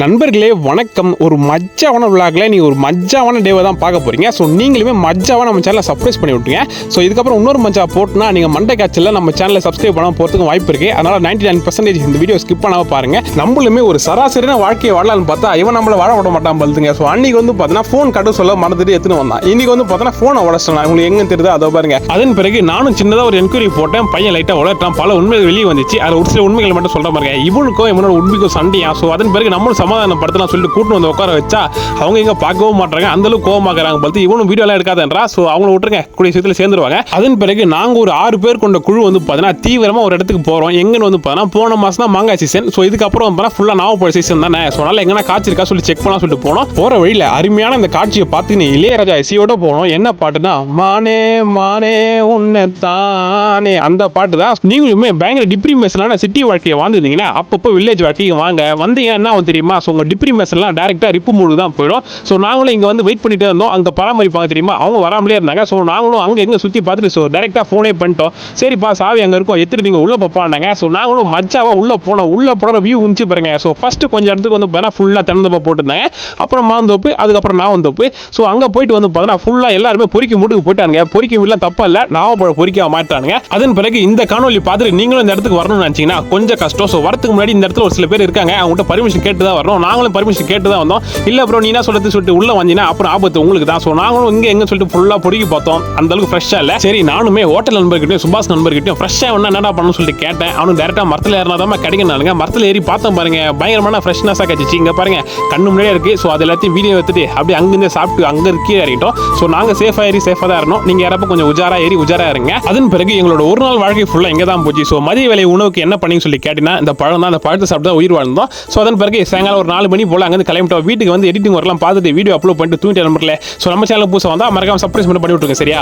நண்பர்களே வணக்கம். ஒரு மஜ்ஜாவான விளாக்ல நீங்கள் ஒரு மஜ்ஜாவான டேவை தான் பார்க்க போகிறீங்க. ஸோ நீங்களுமே மஜ்ஜாவாக நம்ம சேனலை சப்ஸ்கிரைப் பண்ணி விட்டுருங்க. ஸோ இதுக்கப்புறம் இன்னொரு மஜ்ஜா போட்டுனா நீங்கள் மண்டை காய்ச்சலில் நம்ம சேனலை சப்ஸ்கிரைப் பண்ணாமல் போகிறதுக்கு வாய்ப்பு இருக்குது. அதனால் 99% இந்த வீடியோ ஸ்கிப் பண்ணாமல் பாருங்கள். நம்மளுமே ஒரு சராசரியான வாழ்க்கையை வாழலான்னு பார்த்தா இவன் நம்மளை வாழ விட மாட்டான் பழுதுங்க. ஸோ அன்றைக்கி வந்து பார்த்தீங்கன்னா ஃபோன் கட்ட சொல்ல மறந்துட்டு எடுத்துன்னு வந்தான். இன்றைக்கி வந்து பார்த்தீங்கன்னா ஃபோனை உடச்சிட்டான். உங்களுக்கு எங்கே தெரியுதோ அதை பாருங்க. அதன் பிறகு நானும் சின்னதாக ஒரு என்கொயரி போட்டேன். பையன் லைட்டாக உலகட்டான். பல உண்மைகள் வெளியே வந்துச்சு. அதில் ஒரு சில உண்மைகள் மட்டும் சொல்கிற பாருங்க. இவனுக்கும் இவனோட உண்மைக்கும் சண்டையா. ஸோ அதன் பிறகு நம்மளும் சமாதானப்படுத்தலாம் சொல்லிட்டு கூட்டு வந்து உட்கார வச்சா அவங்க எங்க பார்க்கவும் மாட்டாங்க. அந்த அளவுக்கு கோவமாக்குறாங்க பார்த்து இவனும் வீடியோலாம் எடுக்காதன்றா. ஸோ அவங்கள விட்டுருங்க, கூடிய சீக்கிரத்தில் சேர்ந்துருவாங்க. அதன் பிறகு நாங்கள் ஒரு 6 பேர் கொண்ட குழு வந்து பார்த்தீங்கன்னா தீவிரமாக ஒரு இடத்துக்கு போகிறோம். எங்கன்னு வந்து பார்த்தீங்கன்னா போன மாதம் தான் மாங்காய் சீசன். ஸோ இதுக்கப்புறம் வந்து ஃபுல்லாக நாவப்பழ சீசன் தானே. ஸோ அதனால எங்கன்னா காய்ச்சி இருக்கா சொல்லி செக் பண்ணலாம் சொல்லிட்டு போனோம். போகிற வழியில் அருமையான இந்த காட்சியை பார்த்துன்னு இளையராஜா இசையோட போனோம். என்ன பாட்டுனா மானே மானே உன்னை தானே, அந்த பாட்டு தான். நீங்களுமே பயங்கர டிப்ரிமேஷனான சிட்டி வாழ்க்கையை வாழ்ந்துருந்தீங்கன்னா அப்பப்போ வில்லேஜ் வாழ்க்கைக்கு வாங்க. வந்தீங்க என்ன ஆகும் தெரியுமா? ஸோ உங்கள் டிப்ரிமேஷன்லாம் டேரெக்டாக ரிப்பு மூடு தான் போயிடும். ஸோ நாங்களும் இங்கே வந்து வெயிட் பண்ணிட்டு இருந்தோம். அங்கே பராமரிப்பாங்க தெரியுமா, அவங்க வராமலே இருந்தாங்க. ஸோ நாங்களும் அங்கே எங்கே சுற்றி பார்த்துட்டு ஸோ டேரெக்டாக ஃபோனே பண்ணிட்டோம். சரிப்பா சாவி அங்கே இருக்கும், எடுத்துட்டு நீங்கள் உள்ளே பார்ப்பாங்க. ஸோ நாங்களும் மஜ்ஜாவாக உள்ளே போனோம். உள்ளே போகிற வியூ இருந்துச்சு பாருங்க. ஸோ ஃபஸ்ட்டு கொஞ்சம் இடத்துக்கு வந்து பார்த்தா ஃபுல்லாக தென்னந்தோப்பு போட்டுருந்தாங்க. அப்புறம் மாந்தோப்பு, அதுக்கப்புறம் நாவந்தோப்பு. ஸோ அங்கே போயிட்டு வந்து பார்த்தா ஃபுல்லாக எல்லாருமே பொறிக்க மூட்டுக்கு போயிட்டாங்க. பொறிக்க வீட்டில் தப்பா இல்லை, நாவப்பழம் பொறிக்க மாட்டானுங்க. அதன் பிறகு இந்த காணொலி பார்த்துட்டு நீங்களும் இந்த இடத்துக்கு வரணும்னு நினச்சிங்கன்னா கொஞ்சம் கஷ்டம். ஸோ வரதுக்கு முன்னாடி இந்த இடத்துல ஒரு சில பேர் இருக்காங்க, அவங்ககிட்ட பர்மிஷன் கேட்டு தான் வரணும். நாங்களும் பர்மிஷன் கேட்டு தான் வந்தோம். இல்லை ப்ரோ நீ என்ன சொல்லிட்டு உள்ள வந்தீங்கன்னா அப்புறம் ஆபத்து உங்களுக்கு தான். ஸோ நாங்களும் இங்கே எங்க சொல்லிட்டு ஃபுல்லாக பொறுக்கி பார்த்தோம். அந்த அளவுக்கு ஃப்ரெஷ்ஷாக இல்லை. சரி நானுமே ஹோட்டல் நண்பர்கிட்டையும் சுபாஷ் நண்பர்கிட்டையும் ஃப்ரெஷ்ஷாக என்னடா பண்ணணும்னு சொல்லிட்டு கேட்டேன். அவனும் டேரெக்டாக மரத்தில் ஏறினா தான் கிடைக்கனாலுங்க. மரத்தில் ஏறி பார்த்தோம் பாருங்க, பயங்கரமான ஃப்ரெஷ்னஸாக கிடச்சிச்சு. இங்கே பாருங்க கண்ணு முன்னாடியே இருக்குது. ஸோ அது எல்லாத்தையும் வீடியோ எடுத்துட்டு அப்படியே அங்கேருந்து சாப்பிட்டு அங்கே இருக்கே இறங்கிட்டோம். ஸோ நாங்கள் சேஃபாக தான் இருந்தோம். நீங்கள் யாரப்போ கொஞ்சம் உஜாரா இருங்க. அதன் பிறகு எங்களோட ஒரு நாள் வாழ்க்கை ஃபுல்லாக எங்கே தான் போச்சு. ஸோ மதிய வேலை உணவுக்கு என்ன பண்ணி சொல்லி கேட்டீங்கன்னா இந்த பழம் தான். அந்த பழத்தை சாப்பிட்டு தான் உயிர் வாழ்ந்தோம். ஸோ அதன் பிறகு சாயங்காலம் ஒரு 4 மணி போல் அங்கே கிளம்பிட்டோம். வீட்டுக்கு வந்து எடிட்டிங் வரலாம் பார்த்துட்டு வீடியோ அப்லோட் பண்ணிட்டு தூங்கிட்டு நம்பர்ல. ஸோ நம்ம சேனல் புதுசாக வந்தால் மறக்காம சப்ஸ்கிரைப் பண்ணி விட்டுருங்க சரியா.